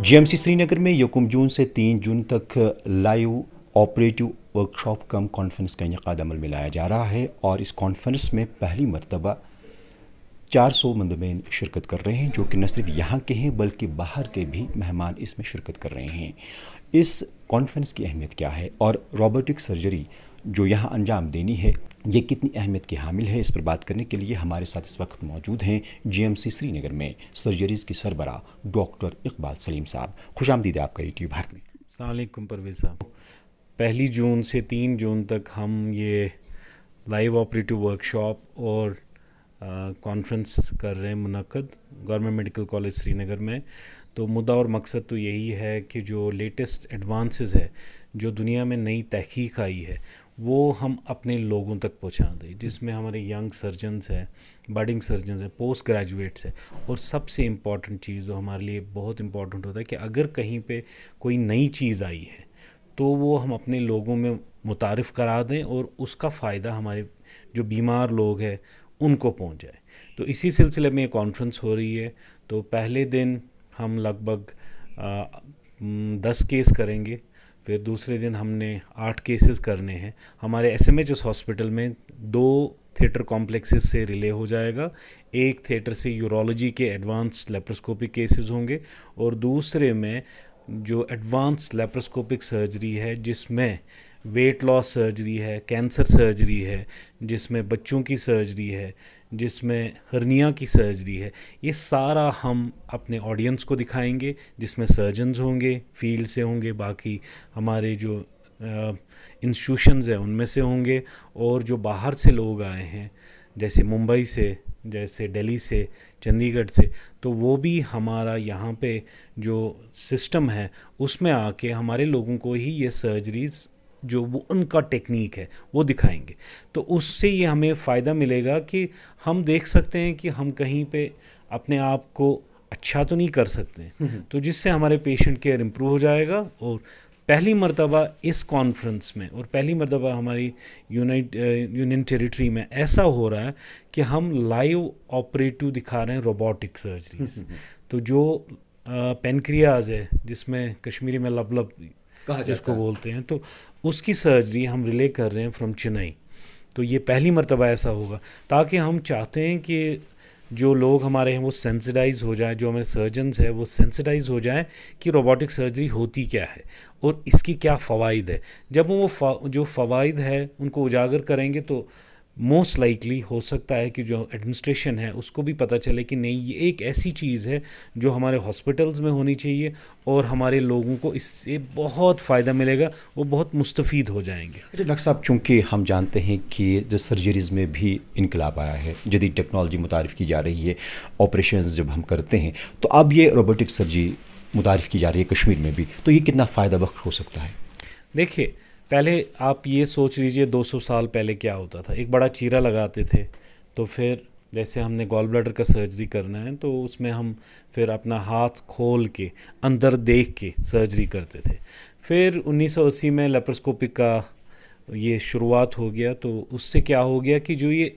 GMC Srinagar में 1 जून से 3 जून तक लाइव ऑपरेटिव वर्कशॉप कम कॉन्फ्रेंस का इनेकाद अमल में लाया जा रहा है और इस कॉन्फ्रेंस में पहली मरतबा 400 मंदबैन शिरकत कर रहे हैं, जो कि न सिर्फ यहाँ के हैं बल्कि बाहर के भी मेहमान इसमें शिरकत कर रहे हैं। इस कॉन्फ्रेंस की अहमियत क्या है और रोबोटिक सर्जरी जो यहाँ अंजाम देनी है ये कितनी अहमियत की हामिल है, इस पर बात करने के लिए हमारे साथ इस वक्त मौजूद हैं जीएमसी श्रीनगर में सर्जरीज़ की सरबरा डॉक्टर इकबाल सलीम साहब। खुशामदीद आपका यूट्यूब भारत में। अस्सलाम वालेकुम परवेज़ साहब। 1 जून से 3 जून तक हम ये लाइव ऑपरेटिव वर्कशॉप और कॉन्फ्रेंस कर रहे हैं मुनक्कद गवर्नमेंट मेडिकल कॉलेज श्रीनगर में। तो मुद्दा और मकसद तो यही है कि जो लेटेस्ट एडवांसेस है, जो दुनिया में नई तहकीक आई है, वो हम अपने लोगों तक पहुंचा दें, जिसमें हमारे यंग सर्जन्स हैं, बडिंग सर्जन्स हैं, पोस्ट ग्रेजुएट्स हैं। और सबसे इम्पॉर्टेंट चीज़ जो हमारे लिए बहुत इम्पॉर्टेंट होता है कि अगर कहीं पे कोई नई चीज़ आई है तो वो हम अपने लोगों में मुतारिफ़ करा दें और उसका फ़ायदा हमारे जो बीमार लोग हैं उनको पहुंच जाए। तो इसी सिलसिले में ये कॉन्फ्रेंस हो रही है। तो पहले दिन हम लगभग 10 केस करेंगे, फिर दूसरे दिन हमने 8 केसेस करने हैं। हमारे एसएमएचएस हॉस्पिटल में 2 थिएटर कॉम्प्लेक्सेस से रिले हो जाएगा। एक थिएटर से यूरोलॉजी के एडवांस लेप्रोस्कोपिक केसेस होंगे और दूसरे में जो एडवांस लेप्रोस्कोपिक सर्जरी है, जिसमें वेट लॉस सर्जरी है, कैंसर सर्जरी है, जिसमें बच्चों की सर्जरी है, जिसमें हर्निया की सर्जरी है, ये सारा हम अपने ऑडियंस को दिखाएंगे, जिसमें सर्जन्स होंगे, फील्ड से होंगे, बाकी हमारे जो इंस्टीट्यूशंस हैं उनमें से होंगे, और जो बाहर से लोग आए हैं जैसे मुंबई से, जैसे दिल्ली से, चंडीगढ़ से, तो वो भी हमारा यहाँ पे जो सिस्टम है उसमें आके हमारे लोगों को ही ये सर्जरीज़ जो वो उनका टेक्निक है वो दिखाएंगे। तो उससे ये हमें फ़ायदा मिलेगा कि हम देख सकते हैं कि हम कहीं पे अपने आप को अच्छा तो नहीं कर सकते हैं, तो जिससे हमारे पेशेंट केयर इम्प्रूव हो जाएगा। और पहली मर्तबा इस कॉन्फ्रेंस में और पहली मर्तबा हमारी यूनियन टेरिटरी में ऐसा हो रहा है कि हम लाइव ऑपरेटिव दिखा रहे हैं रोबोटिक सर्जरीज। तो जो पेनक्रियाज है, जिसमें कश्मीरी में लबलब जिसको बोलते हैं, तो उसकी सर्जरी हम रिले कर रहे हैं फ्रॉम चेन्नई। तो ये पहली मर्तबा ऐसा होगा, ताकि हम चाहते हैं कि जो लोग हमारे हैं वो सेंसिटाइज हो जाए, जो हमारे सर्जन्स हैं वो सेंसिटाइज हो जाए कि रोबोटिक सर्जरी होती क्या है और इसकी क्या फ़वाइद है। जब वो जो फ़वाइद है उनको उजागर करेंगे तो मोस्ट लाइकली हो सकता है कि जो एडमिनिस्ट्रेशन है उसको भी पता चले कि नहीं, ये एक ऐसी चीज़ है जो हमारे हॉस्पिटल्स में होनी चाहिए और हमारे लोगों को इससे बहुत फ़ायदा मिलेगा, वो बहुत मुस्तफ़ीद हो जाएंगे। अच्छा डॉक्टर साहब, चूँकि हम जानते हैं कि जो सर्जरीज़ में भी इनकलाब आया है, जदीद टेक्नोलॉजी मुतारिफ़ की जा रही है, ऑपरेशन जब हम करते हैं तो अब ये रोबोटिक सर्जरी मुतारिफ़ की जा रही है कश्मीर में भी, तो ये कितना फ़ायदा बख्श हो सकता है? देखिए, पहले आप ये सोच लीजिए 200 साल पहले क्या होता था। एक बड़ा चीरा लगाते थे, तो फिर जैसे हमने गॉल ब्लैडर का सर्जरी करना है तो उसमें हम फिर अपना हाथ खोल के अंदर देख के सर्जरी करते थे। फिर 1980 में लेप्रोस्कोपिक का ये शुरुआत हो गया, तो उससे क्या हो गया कि जो ये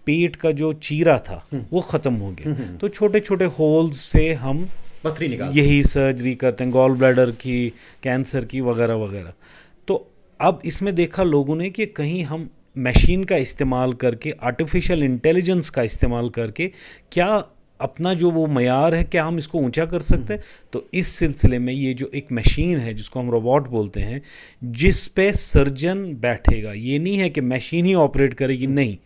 पेट का जो चीरा था वो ख़त्म हो गया। तो छोटे छोटे होल्स से हम यही सर्जरी करते हैं, गॉल ब्लैडर की, कैंसर की, वगैरह वगैरह। तो अब इसमें देखा लोगों ने कि कहीं हम मशीन का इस्तेमाल करके, आर्टिफिशियल इंटेलिजेंस का इस्तेमाल करके क्या अपना जो वो मयार है क्या हम इसको ऊंचा कर सकते हैं। तो इस सिलसिले में ये जो एक मशीन है जिसको हम रोबोट बोलते हैं, जिस पे सर्जन बैठेगा, ये नहीं है कि मशीन ही ऑपरेट करेगी, नहीं,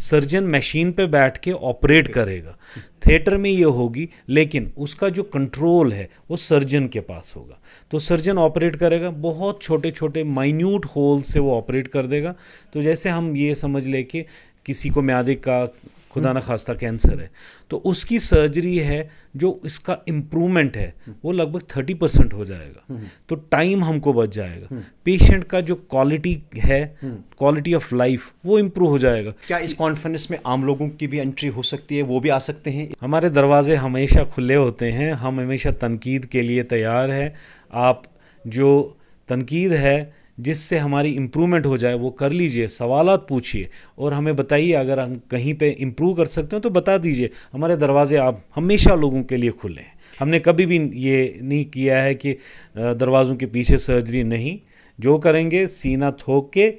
सर्जन मशीन पे बैठ के ऑपरेट करेगा। थिएटर में ये होगी, लेकिन उसका जो कंट्रोल है वो सर्जन के पास होगा। तो सर्जन ऑपरेट करेगा, बहुत छोटे छोटे माइन्यूट होल से वो ऑपरेट कर देगा। तो जैसे हम ये समझ ले कि किसी को म्यादे का खुदा न खास्ता कैंसर है, तो उसकी सर्जरी है जो इसका इम्प्रूवमेंट है वो लगभग 30% हो जाएगा। तो टाइम हमको बच जाएगा, पेशेंट का जो क्वालिटी है, क्वालिटी ऑफ लाइफ, वो इम्प्रूव हो जाएगा। क्या इस कॉन्फ्रेंस में आम लोगों की भी एंट्री हो सकती है, वो भी आ सकते हैं? हमारे दरवाजे हमेशा खुले होते हैं, हम हमेशा तनकीद के लिए तैयार हैं। आप जो तनकीद है जिससे हमारी इम्प्रूवमेंट हो जाए वो कर लीजिए, सवालात पूछिए और हमें बताइए। अगर हम कहीं पे इम्प्रूव कर सकते हो तो बता दीजिए। हमारे दरवाजे आप हमेशा लोगों के लिए खुले हैं। हमने कभी भी ये नहीं किया है कि दरवाज़ों के पीछे सर्जरी नहीं। जो करेंगे सीना ठोक के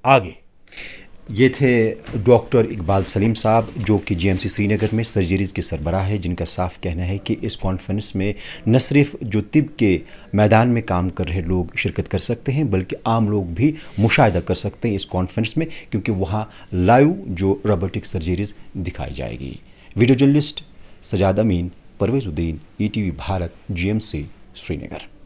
आगे। ये थे डॉक्टर इकबाल सलीम साहब, जो कि जीएमसी श्रीनगर में सर्जरीज़ के सरबराह है, जिनका साफ कहना है कि इस कॉन्फ्रेंस में न सिर्फ जो तिब के मैदान में काम कर रहे लोग शिरकत कर सकते हैं, बल्कि आम लोग भी मुशाहिदा कर सकते हैं इस कॉन्फ्रेंस में, क्योंकि वहाँ लाइव जो रोबोटिक सर्जरीज़ दिखाई जाएगी। वीडियो जर्नलिस्ट सजाद अमीन, परवेज़ उद्दीन, ETV भारत, GMC श्रीनगर।